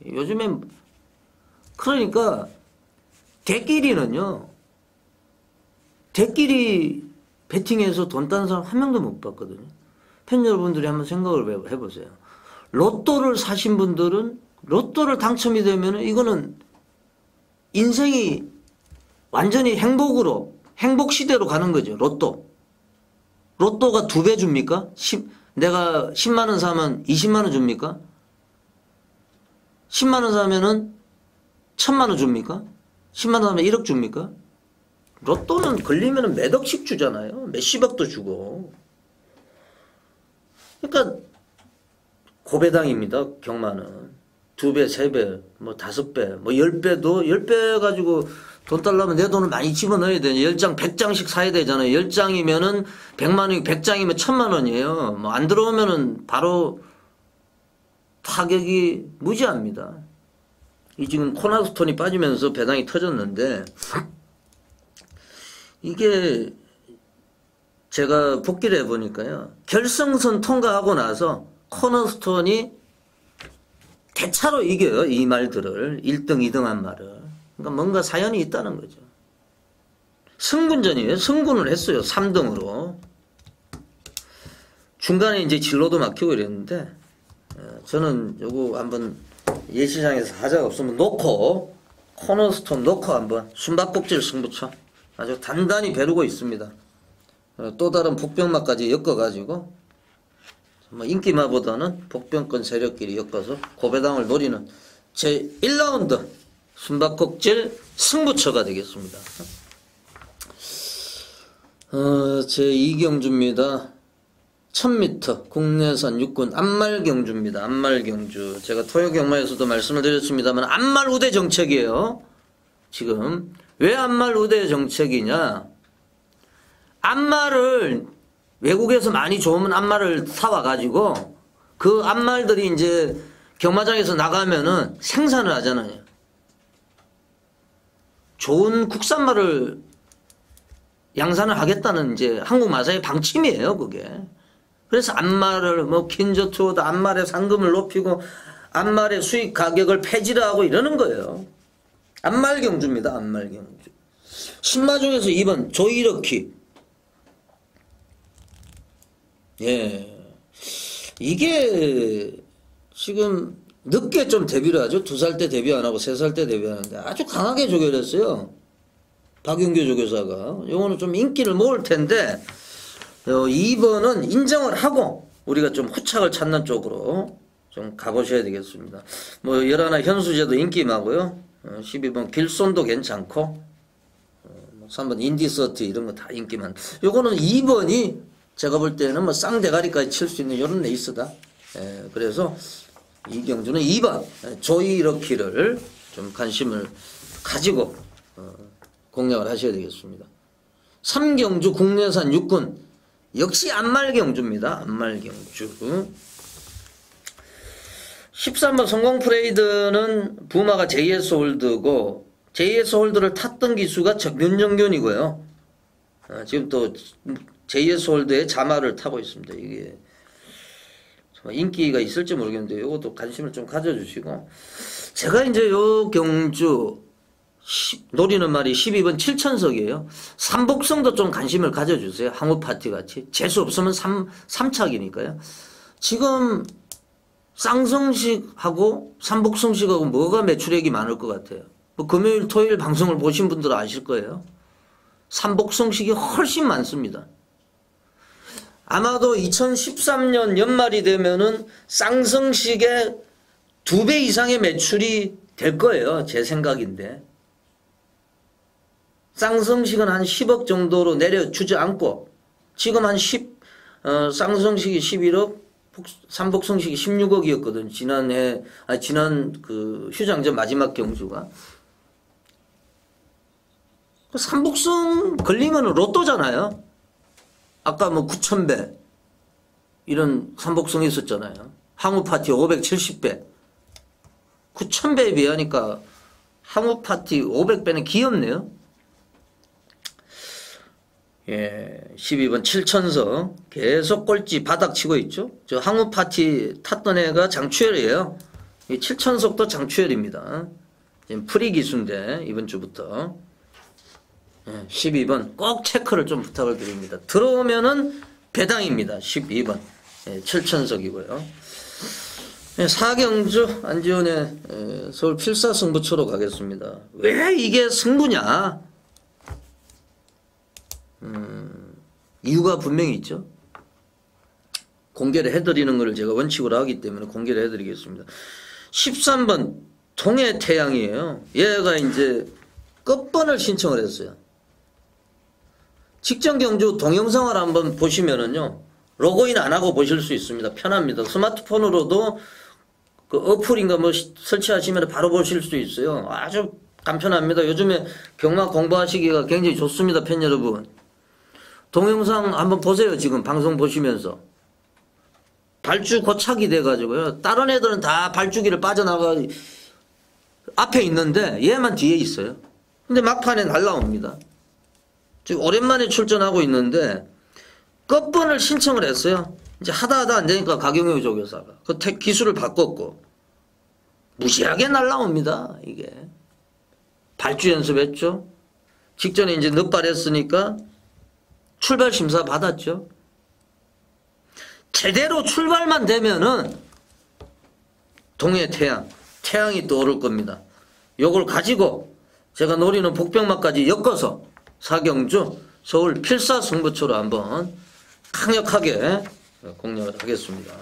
요즘엔 그러니까 대끼리는요. 대끼리 배팅해서 돈 따는 사람 한 명도 못 봤거든요. 팬 여러분들이 한번 생각을 해보세요. 로또를 사신 분들은 로또를 당첨이 되면 이거는 인생이 완전히 행복 시대로 가는 거죠. 로또가 2배 줍니까? 내가 10만 원 사면 20만 원 줍니까? 10만 원 사면은 1000만 원 줍니까? 10만 원 사면 1억 줍니까? 로또는 걸리면 몇 억씩 주잖아요. 몇십억도 주고. 그러니까 고배당입니다. 경마는 2배, 3배, 뭐 5배, 뭐 10배도 10배 가지고 돈 달라면 내 돈을 많이 집어넣어야 되냐. 10장, 100장씩 사야 되잖아요. 10장이면은 100만 원이 100장이면 1000만 원이에요. 뭐 안 들어오면은 바로 타격이 무지합니다. 이 지금 코너스톤이 빠지면서 배당이 터졌는데 이게 제가 복귀를 해보니까요. 결승선 통과하고 나서 코너스톤이 대차로 이겨요. 이 말들을 1등, 2등 한 말을. 그러니까 뭔가 사연이 있다는 거죠. 승군전이에요. 승군을 했어요. 3등으로. 중간에 이제 진로도 막히고 이랬는데 저는 요거 한번 예시장에서 하자가 없으면 놓고 코너스톤 놓고 한번 숨바꼭질 승부처 아주 단단히 벼르고 있습니다. 또 다른 복병마까지 엮어가지고 뭐 인기마보다는 복병권 세력끼리 엮어서 고배당을 노리는 제 1라운드 숨바꼭질 승부처가 되겠습니다. 제 2경주입니다. 1000m 국내산 육군 안말경주입니다. 안말경주. 제가 토요경마에서도 말씀을 드렸습니다만 안말 우대 정책이에요. 지금 왜 안말 우대 정책이냐? 안말을 외국에서 많이 좋은 안말을 사와가지고 그 안말들이 이제 경마장에서 나가면은 생산을 하잖아요. 좋은 국산말을 양산을 하겠다는 이제 한국 마사의 방침이에요, 그게. 그래서 안말을 뭐 킨저투어도 안말의 상금을 높이고 안말의 수익 가격을 폐지를 하고 이러는 거예요. 안말 경주입니다. 안말 경주. 신마 중에서 2번 조이러키. 예. 이게 지금 늦게 좀 데뷔를 하죠. 2살 때 데뷔 안 하고 3살 때 데뷔하는데 아주 강하게 조결했어요. 박윤규 조교사가. 요거는 좀 인기를 모을 텐데 2번은 인정을 하고 우리가 좀 후착을 찾는 쪽으로 좀 가보셔야 되겠습니다. 뭐 11 현수제도 인기마고요. 12번 길손도 괜찮고 3번 인디서트 이런 거 다 인기만. 요거는 2번이 제가 볼 때는 뭐 쌍대가리까지 칠 수 있는 이런 레이스다. 그래서 이 경주는 2번 조이러키를 좀 관심을 가지고 공략을 하셔야 되겠습니다. 3경주 국내산 육군 역시 안말경주입니다. 안말경주. 13번 성공프레이드는 부마가 JS 홀드고 JS 홀드를 탔던 기수가 윤정균이고요. 지금 또 JS 홀드의 자마를 타고 있습니다. 이게 인기가 있을지 모르겠는데 이것도 관심을 좀 가져주시고 제가 이제 요 경주 노리는 말이 12번 7천석이에요. 삼복성도 좀 관심을 가져주세요. 항우파티 같이. 재수 없으면 3착이니까요. 지금 쌍성식하고 삼복성식하고 뭐가 매출액이 많을 것 같아요. 뭐 금요일 토요일 방송을 보신 분들은 아실 거예요. 삼복성식이 훨씬 많습니다. 아마도 2013년 연말이 되면은 쌍성식의 2배 이상의 매출이 될 거예요. 제 생각인데. 쌍성식은 한 10억 정도로 내려주지 않고 지금 한 쌍성식이 11억, 삼복성식이 16억이었거든. 지난 그 휴장전 마지막 경주가. 삼복성 걸리면 로또잖아요. 아까 뭐 9,000배 이런 삼복성이 있었잖아요. 항우파티 570배. 9,000배에 비하니까 항우파티 500배는 귀엽네요. 예, 12번 7천석 계속 꼴찌 바닥 치고 있죠. 저 항우파티 탔던 애가 장추열이에요. 이 7천석도 장추열입니다. 지금 프리 기수인데 이번 주부터 12번 꼭 체크를 좀 부탁을 드립니다. 들어오면은 배당입니다. 12번 7천석이고요. 4경주 안지원의 서울 필사승부처로 가겠습니다. 왜 이게 승부냐? 이유가 분명히 있죠. 공개를 해드리는 것을 제가 원칙으로 하기 때문에 공개를 해드리겠습니다. 13번 통해태양이에요. 얘가 이제 끝번을 신청을 했어요. 직전 경주 동영상을 한번 보시면은요, 로그인 안 하고 보실 수 있습니다. 편합니다. 스마트폰으로도 그 어플인가 뭐 설치하시면 바로 보실 수 있어요. 아주 간편합니다. 요즘에 경마 공부하시기가 굉장히 좋습니다. 팬 여러분. 동영상 한번 보세요. 지금 방송 보시면서. 발주 고착이 돼가지고요. 다른 애들은 다 발주기를 빠져나가 앞에 있는데 얘만 뒤에 있어요. 근데 막판에 날라옵니다. 지금 오랜만에 출전하고 있는데 끝번을 신청을 했어요. 이제 하다 안 되니까 가경영 조교사가 그 기술을 바꿨고 무시하게 날라옵니다. 이게 발주 연습했죠. 직전에 이제 늦발했으니까 출발 심사 받았죠. 제대로 출발만 되면은 동해 태양, 태양이 떠오를 겁니다. 요걸 가지고 제가 노리는 복병마까지 엮어서 사경주 서울 필사승부처로 한번 강력하게 공략을 하겠습니다.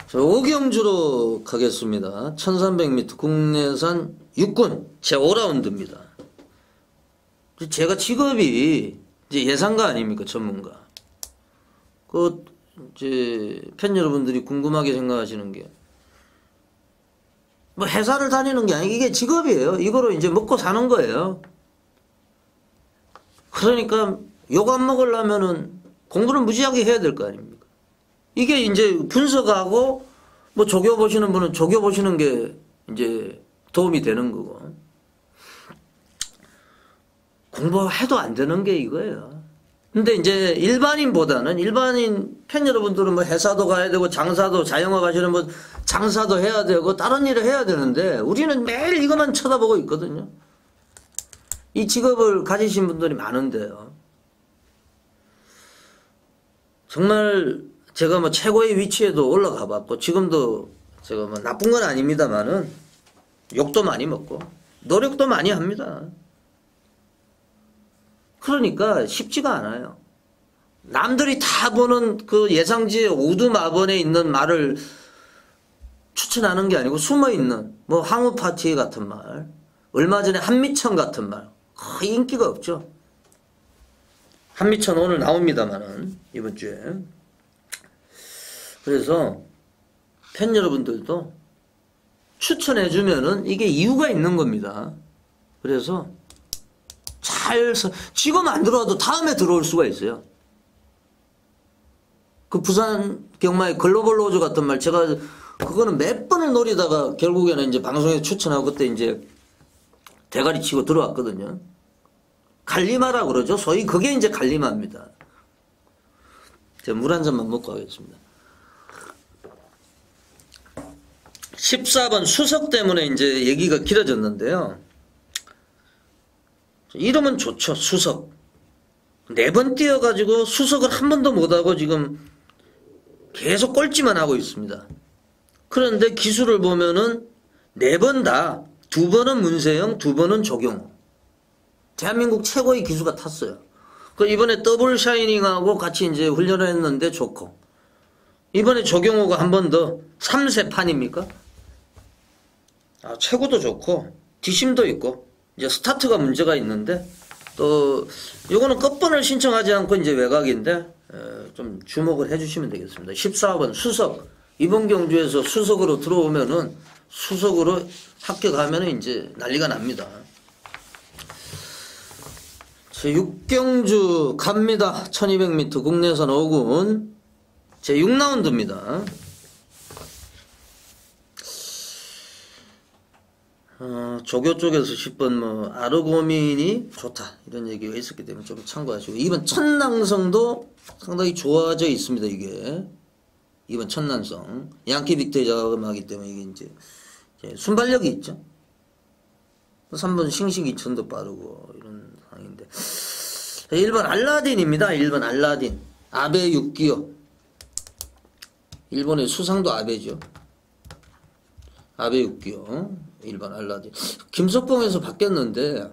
자, 오경주로 가겠습니다. 1300m 국내산 육군 제5라운드입니다. 제가 직업이 이제 예상가 아닙니까? 전문가. 이제 팬 여러분들이 궁금하게 생각하시는 게, 뭐 회사를 다니는 게 아니고 이게 직업이에요. 이거로 이제 먹고 사는 거예요. 그러니까 욕 안 먹으려면은 공부를 무지하게 해야 될 거 아닙니까? 이게 이제 분석하고 뭐 조교 보시는 분은 조교 보시는 게 이제 도움이 되는 거고, 공부해도 안 되는 게 이거예요. 근데 이제 일반인보다는, 일반인 팬 여러분들은 뭐 회사도 가야 되고 장사도, 자영업 하시는 분 장사도 해야 되고 다른 일을 해야 되는데 우리는 매일 이것만 쳐다보고 있거든요. 이 직업을 가지신 분들이 많은데요. 정말 제가 뭐 최고의 위치에도 올라가 봤고, 지금도 제가 뭐 나쁜 건 아닙니다만은 욕도 많이 먹고 노력도 많이 합니다. 그러니까 쉽지가 않아요. 남들이 다 보는 그 예상지의 오두마번에 있는 말을 추천하는 게 아니고 숨어있는 뭐 항우파티 같은 말, 얼마 전에 한미천 같은 말 거의 인기가 없죠. 한미천 오늘 나옵니다만은 이번 주에. 그래서 팬 여러분들도 추천해주면은 이게 이유가 있는 겁니다. 그래서 지금 안 들어와도 다음에 들어올 수가 있어요. 그 부산 경마의 글로벌 로즈 같은 말, 제가 그거는 몇 번을 노리다가 결국에는 이제 방송에 추천하고 그때 이제 대가리 치고 들어왔거든요. 갈리마라 그러죠. 소위 그게 이제 갈리마입니다. 제가 물 한 잔만 먹고 하겠습니다. 14번 수석 때문에 이제 얘기가 길어졌는데요. 이름은 좋죠. 수석. 4번 뛰어가지고 수석을 한 번도 못하고 지금 계속 꼴찌만 하고 있습니다. 그런데 기술을 보면은 4번 다, 2번은 문세영, 2번은 조경호. 대한민국 최고의 기수가 탔어요. 그 이번에 더블 샤이닝하고 같이 이제 훈련을 했는데 좋고, 이번에 조경호가 한 번 더 3세 판입니까? 최고도 좋고 뒷심도 있고, 이제 스타트가 문제가 있는데, 또 요거는 끝번을 신청하지 않고 이제 외곽인데 좀 주목을 해주시면 되겠습니다. 14번 수석, 이번 경주에서 수석으로 들어오면은, 수석으로 합격하면은 이제 난리가 납니다. 제 6경주 갑니다. 1200m 국내선 5군 제 6라운드입니다. 조교 쪽에서 10번 뭐 아르고민이 좋다 이런 얘기가 있었기 때문에 좀 참고하시고, 2번 천낭성도 상당히 좋아져 있습니다. 이게 2번 천낭성 양키 빅토리 자금하기 때문에 이게 이제 순발력이 있죠. 3번 싱싱이천도 빠르고 이런 상황인데, 1번 알라딘입니다. 1번 알라딘 아베 6기요. 일본의 수상도 아베죠. 아베 6기요. 1번 알라딘. 김석봉에서 바뀌었는데,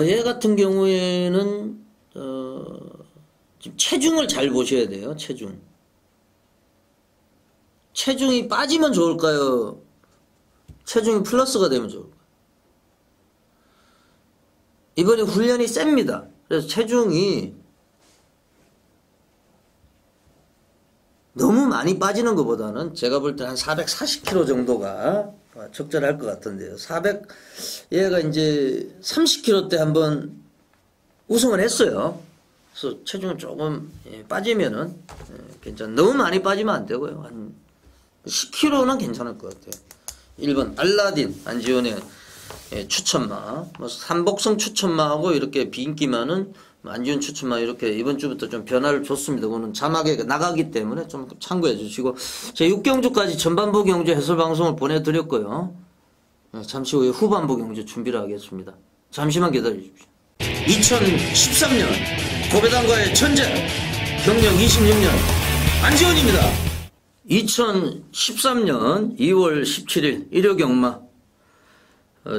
얘 같은 경우에는 지금 체중을 잘 보셔야 돼요. 체중이 빠지면 좋을까요? 체중이 플러스가 되면 좋을까요? 이번에 훈련이 셉니다. 그래서 체중이 너무 많이 빠지는 것보다는 제가 볼 때 한 440kg 정도가 적절할 것 같은데요. 얘가 이제 30kg 때 한번 우승을 했어요. 그래서 체중이 조금 빠지면은 너무 많이 빠지면 안 되고요. 한 10kg는 괜찮을 것 같아요. 1번 알라딘 안지원의 추천마, 뭐 삼복성 추천마하고 이렇게 비인기만은 안지원 추천마 이렇게 이번 주부터 좀 변화를 줬습니다. 그거는 자막에 나가기 때문에 좀 참고해 주시고, 제 6경주까지 전반부 경주 해설방송을 보내드렸고요. 잠시 후에 후반부 경주 준비를 하겠습니다. 잠시만 기다려 주십시오. 2013년 고배당과의 전쟁, 경력 26년 안지원입니다. 2013년 2월 17일 일요경마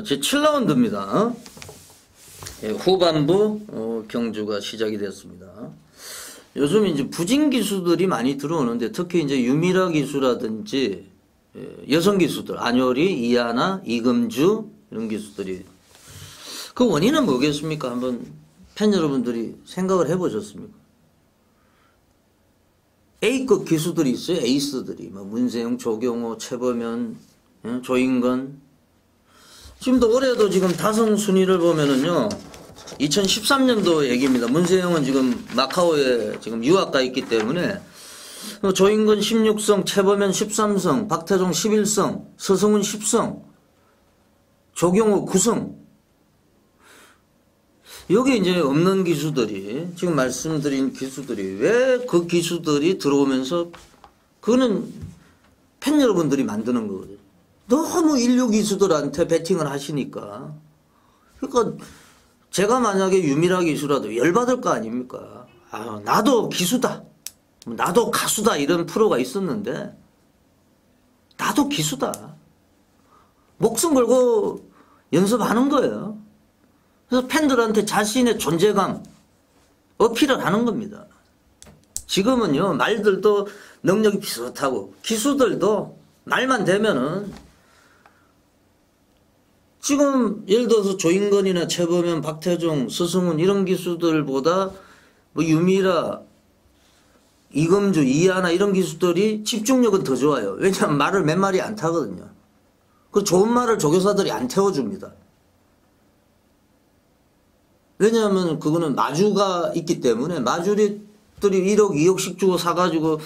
제 7라운드입니다. 후반부 경주가 시작이 됐습니다. 요즘 이제 부진 기수들이 많이 들어오는데 특히 이제 유미라 기수라든지 여성 기수들 안효리, 이하나, 이금주 이런 기수들이 그 원인은 뭐겠습니까? 한번 팬 여러분들이 생각을 해보셨습니까? A급 기수들이 있어요. 에이스들이 뭐 문세영, 조경호, 최범현, 조인건. 지금도 올해도 지금 타성 순위를 보면은요. 2013년도 얘기입니다. 문세영은 지금 마카오에 지금 유학 가 있기 때문에 조인건 16성, 최범현 13성, 박태종 11성, 서성훈 10성, 조경호 9성. 여기 이제 없는 기수들이, 지금 말씀드린 기수들이, 왜 그 기수들이 들어오면서, 그거는 팬 여러분들이 만드는 거거든요. 너무 인류 기수들한테 배팅을 하시니까. 그러니까, 제가 만약에 유미라 기수라도 열받을 거 아닙니까? 아, 나도 기수다. 나도 가수다. 이런 프로가 있었는데, 나도 기수다. 목숨 걸고 연습하는 거예요. 그래서 팬들한테 자신의 존재감 어필을 하는 겁니다. 지금은요, 말들도 능력이 비슷하고 기수들도 말만 되면은 지금 예를 들어서 조인건이나 최범현, 박태종, 서승훈 이런 기수들보다 뭐 유미라, 이금주, 이하나 이런 기수들이 집중력은 더 좋아요. 왜냐하면 말을 몇 마리 안 타거든요. 그 좋은 말을 조교사들이 안 태워줍니다. 왜냐하면 그거는 마주가 있기 때문에 마주들이 1억, 2억씩 주고 사가지고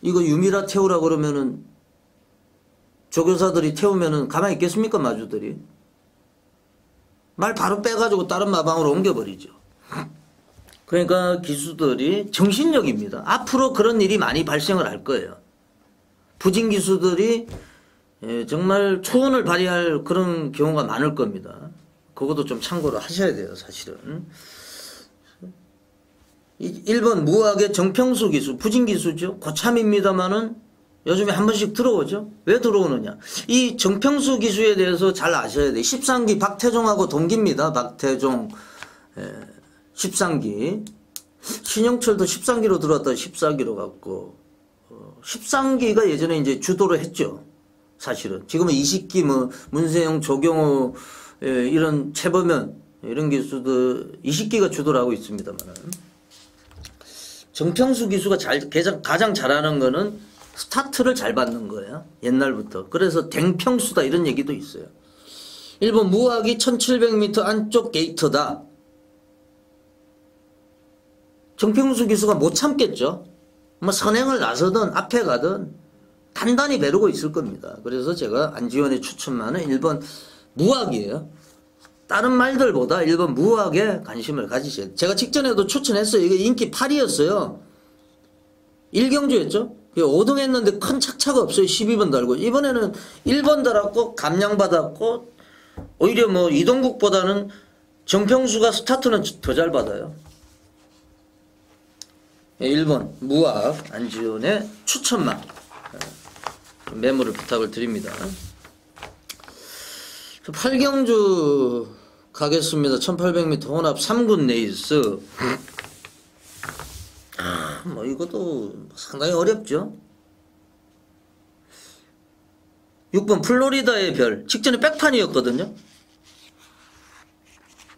이거 유미라 태우라 그러면은 조교사들이 태우면은 가만히 있겠습니까? 마주들이. 말 바로 빼가지고 다른 마방으로 옮겨버리죠. 그러니까 기수들이 정신력입니다. 앞으로 그런 일이 많이 발생을 할 거예요. 부진 기수들이 정말 초원을 발휘할 그런 경우가 많을 겁니다. 그것도 좀 참고로 하셔야 돼요, 사실은. 1번 무학의 정평수 기수, 부진 기수죠. 고참입니다만은 요즘에 한 번씩 들어오죠. 왜 들어오느냐. 이 정평수 기수에 대해서 잘 아셔야 돼요. 13기 박태종하고 동기입니다. 박태종 13기. 신영철도 13기로 들어왔다 14기로 갔고 13기가 예전에 이제 주도를 했죠. 사실은. 지금은 20기 뭐 문세영, 조경호 이런 최범현 이런 기수들 20기가 주도를 하고 있습니다만 정평수 기수가 가장 잘하는 거는 스타트를 잘 받는 거예요. 옛날부터. 그래서 댕평수다 이런 얘기도 있어요. 1번 무학이 1700m 안쪽 게이트다. 정평수 기수가 못 참겠죠. 뭐 선행을 나서든 앞에 가든 단단히 배르고 있을 겁니다. 그래서 제가 안지원의 추천만은 1번 무학이에요. 다른 말들보다 1번 무학에 관심을 가지셔야 돼요. 제가 직전에도 추천했어요. 이게 인기 8위였어요. 1경주였죠. 5등 했는데 큰 착차가 없어요. 12번 달고. 이번에는 1번 달았고 감량받았고 오히려 뭐 이동국보다는 정평수가 스타트는 더 잘 받아요. 1번 무학 안지원의 추천만 메모를 부탁을 드립니다. 8경주 가겠습니다. 1800m 혼합 3군 레이스. 뭐 이것도 상당히 어렵죠. 6번 플로리다의 별. 직전에 백판이었거든요.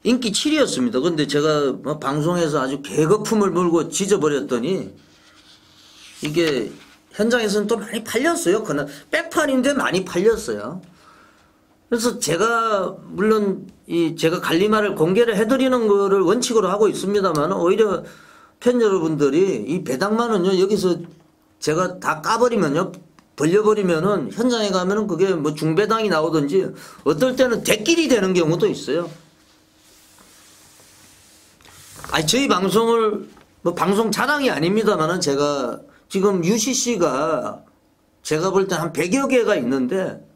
인기 7위였습니다. 근데 제가 뭐 방송에서 아주 개거품을 물고 지져버렸더니 이게 현장에서는 또 많이 팔렸어요. 그날 백판인데 많이 팔렸어요. 그래서 제가 물론 제가 관리말을 공개를 해드리는 거를 원칙으로 하고 있습니다만 오히려 팬 여러분들이 이 배당만은요 여기서 제가 다 까버리면요 벌려버리면은 현장에 가면은 그게 뭐 중배당이 나오든지 어떨 때는 대길이 되는 경우도 있어요. 아니 저희 방송을 뭐 방송 자랑이 아닙니다만은 제가 지금 UCC가 제가 볼 때 한 100여 개가 있는데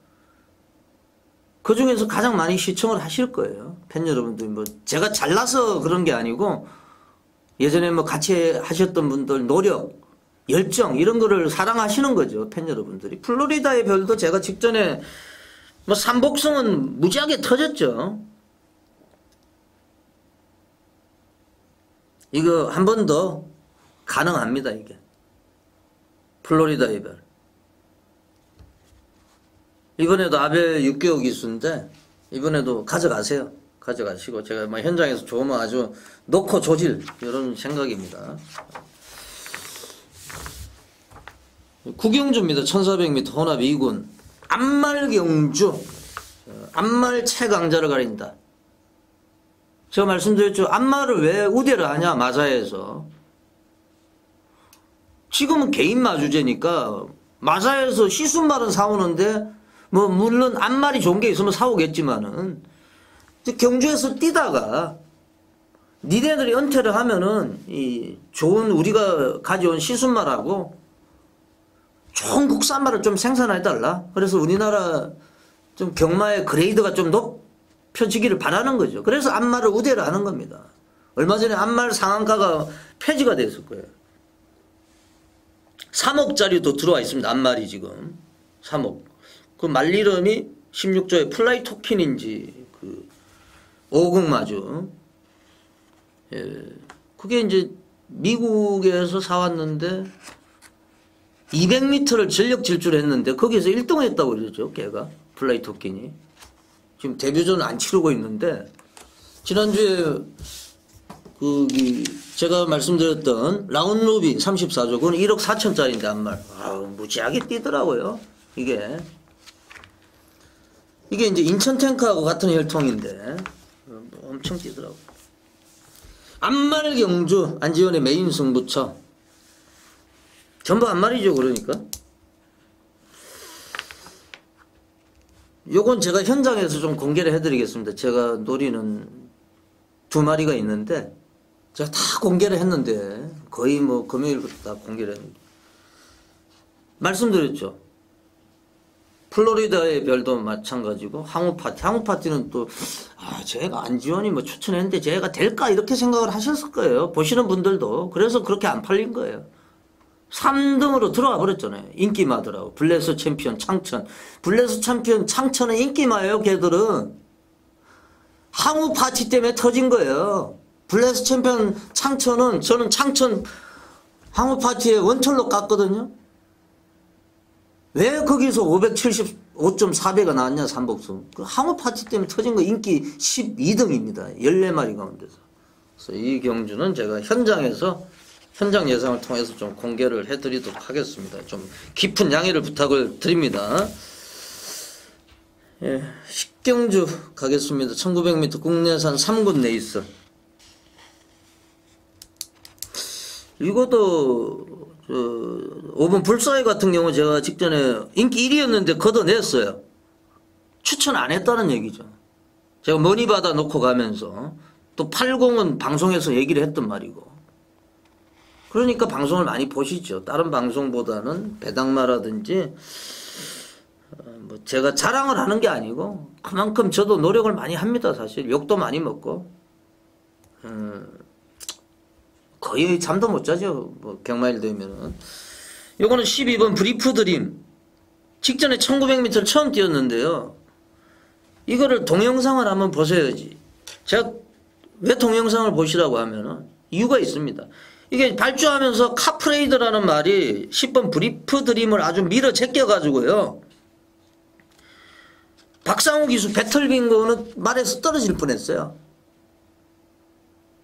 그 중에서 가장 많이 시청을 하실 거예요. 팬 여러분들이 뭐 제가 잘나서 그런 게 아니고 예전에 뭐 같이 하셨던 분들 노력 열정 이런 거를 사랑하시는 거죠. 팬 여러분들이. 플로리다의 별도 제가 직전에 뭐 삼복승은 무지하게 터졌죠. 이거 한 번 더 가능합니다. 이게 플로리다의 별. 이번에도 아베 6개월 기수인데 이번에도 가져가세요. 가져가시고 제가 뭐 현장에서 좋으면 아주 놓고 조질 이런 생각입니다. 구경주입니다. 1400m 혼합 2군 안말경주 안말 최강자를 가린다. 제가 말씀드렸죠. 안말을 왜 우대를 하냐 마사에서. 지금은 개인 마주제니까 마사에서 시순말은 사오는데 뭐 물론 안말이 좋은 게 있으면 사오겠지만은 경주에서 뛰다가 니네들이 은퇴를 하면은 이 좋은 우리가 가져온 시순말하고 좋은 국산말을 좀 생산해달라. 그래서 우리나라 좀 경마의 그레이드가 좀 높여지기를 바라는 거죠. 그래서 안말을 우대를 하는 겁니다. 얼마 전에 안말 상한가가 폐지가 됐을 거예요. 3억짜리도 들어와 있습니다. 안말이 지금 3억. 그 말 이름이 16조의 플라이 토킨인지 그 5국 마주. 예. 그게 이제 미국에서 사왔는데 200m를 전력 질주했는데 거기서 1등 했다고 그러죠. 걔가 플라이 토킨이. 지금 데뷔전 안 치르고 있는데 지난주에 제가 말씀드렸던 라운루비 34조 그건 1억 4천짜리인데 안말 무지하게 뛰더라고요. 이게 이제 인천탱크하고 같은 혈통인데 엄청 뛰더라고요. 안말 경주 안지원의 메인 승부처 전부 안말이죠. 그러니까 요건 제가 현장에서 좀 공개를 해드리겠습니다. 제가 노리는 2마리가 있는데 제가 다 공개를 했는데 거의 뭐 금요일부터 다 공개를 했는데 말씀드렸죠. 플로리다의 별도 마찬가지고 항우파티는 또 제가 안지원이 뭐 추천했는데 제가 될까 이렇게 생각을 하셨을 거예요. 보시는 분들도. 그래서 그렇게 안 팔린 거예요. 3등으로 들어와 버렸잖아요. 인기마더라고. 블레스 챔피언 창천. 블레스 챔피언 창천은 인기마예요. 걔들은 항우파티 때문에 터진 거예요. 블레스 챔피언 창천은 저는 창천 항우파티에 원철로 깠거든요. 왜 거기서 575.4배가 나왔냐 삼복승. 그 항우파티 때문에 터진 거 인기 12등입니다. 14마리 가운데서. 그래서 이 경주는 제가 현장 예상을 통해서 좀 공개를 해드리도록 하겠습니다. 좀 깊은 양해를 부탁을 드립니다. 예, 식경주 가겠습니다. 1900m 국내산 3군 레이스. 이것도 5번 불사의 같은 경우 제가 직전에 인기 1위였는데 걷어냈어요. 추천 안 했다는 얘기죠. 제가 머니 받아 놓고 가면서 또 80은 방송에서 얘기를 했던 말이고. 그러니까 방송을 많이 보시죠. 다른 방송보다는 배당마라든지 뭐 제가 자랑을 하는 게 아니고 그만큼 저도 노력을 많이 합니다. 사실 욕도 많이 먹고 거의 잠도 못 자죠. 뭐 경마일 되면은. 요거는 12번 브리프 드림. 직전에 1900m를 처음 뛰었는데요. 이거를 동영상을 한번 보셔야지. 제가 왜 동영상을 보시라고 하면은 이유가 있습니다. 이게 발주하면서 카프레이드라는 말이 10번 브리프 드림을 아주 밀어 제껴가지고요. 박상우 기수 배틀빈 거는 말에서 떨어질 뻔했어요.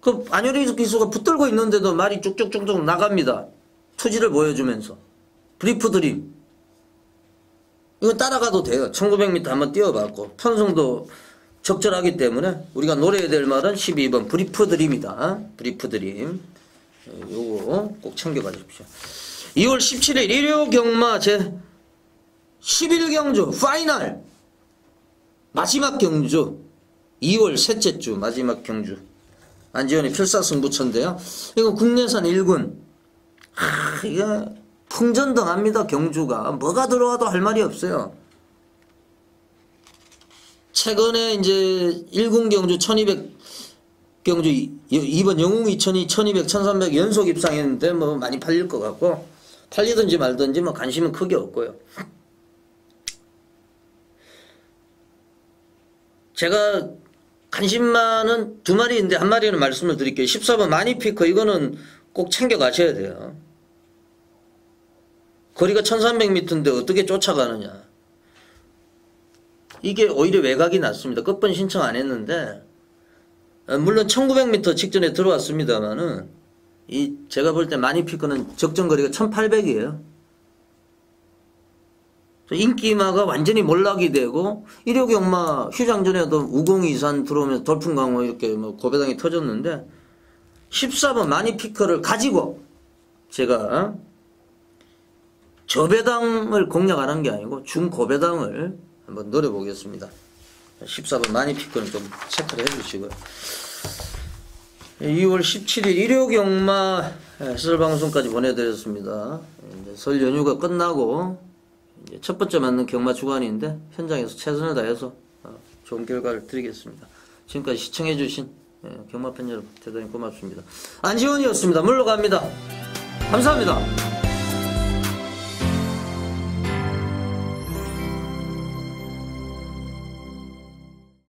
그 안효리 기수가 붙들고 있는데도 말이 쭉쭉쭉쭉 나갑니다. 투지를 보여주면서. 브리프 드림. 이거 따라가도 돼요. 1900m 한번 뛰어봤고 편성도 적절하기 때문에 우리가 노려야 될 말은 12번 브리프 드림이다. 브리프 드림. 요거 꼭 챙겨가 주십시오. 2월 17일 일요 경마 제 11경주 파이널 마지막 경주 2월 셋째 주 마지막 경주 안지원의 필사승부처인데요. 이거 국내산 1군. 이거 풍전등합니다. 경주가 뭐가 들어와도 할 말이 없어요. 최근에 이제 1군 경주 1200 경주 이번 영웅 2002, 1200, 1300 연속 입상했는데 뭐 많이 팔릴 것 같고 팔리든지 말든지 뭐 관심은 크게 없고요. 제가 관심 많은 두 마리인데 한 마리는 말씀을 드릴게요. 14번 마니피커 이거는 꼭 챙겨 가셔야 돼요. 거리가 1300m인데 어떻게 쫓아가느냐. 이게 오히려 외곽이 낫습니다. 끝번 신청 안 했는데 물론 1900m 직전에 들어왔습니다만은 제가 볼 때 마니피커는 적정거리가 1800이에요. 인기마가 완전히 몰락이 되고 일요경마 휴장전에도 우공이산 들어오면서 돌풍강호 이렇게 뭐 고배당이 터졌는데 14번 마니피커를 가지고 제가 저배당을 공략하는 게 아니고 중고배당을 한번 노려보겠습니다. 14번 마니피커는 좀 체크를 해주시고요. 2월 17일 일요경마 해설방송까지 보내드렸습니다. 이제 설 연휴가 끝나고 이제 첫 번째 맞는 경마 주간인데 현장에서 최선을 다해서 좋은 결과를 드리겠습니다. 지금까지 시청해주신 경마팬 여러분 대단히 고맙습니다. 안지원이었습니다. 물러갑니다. 감사합니다.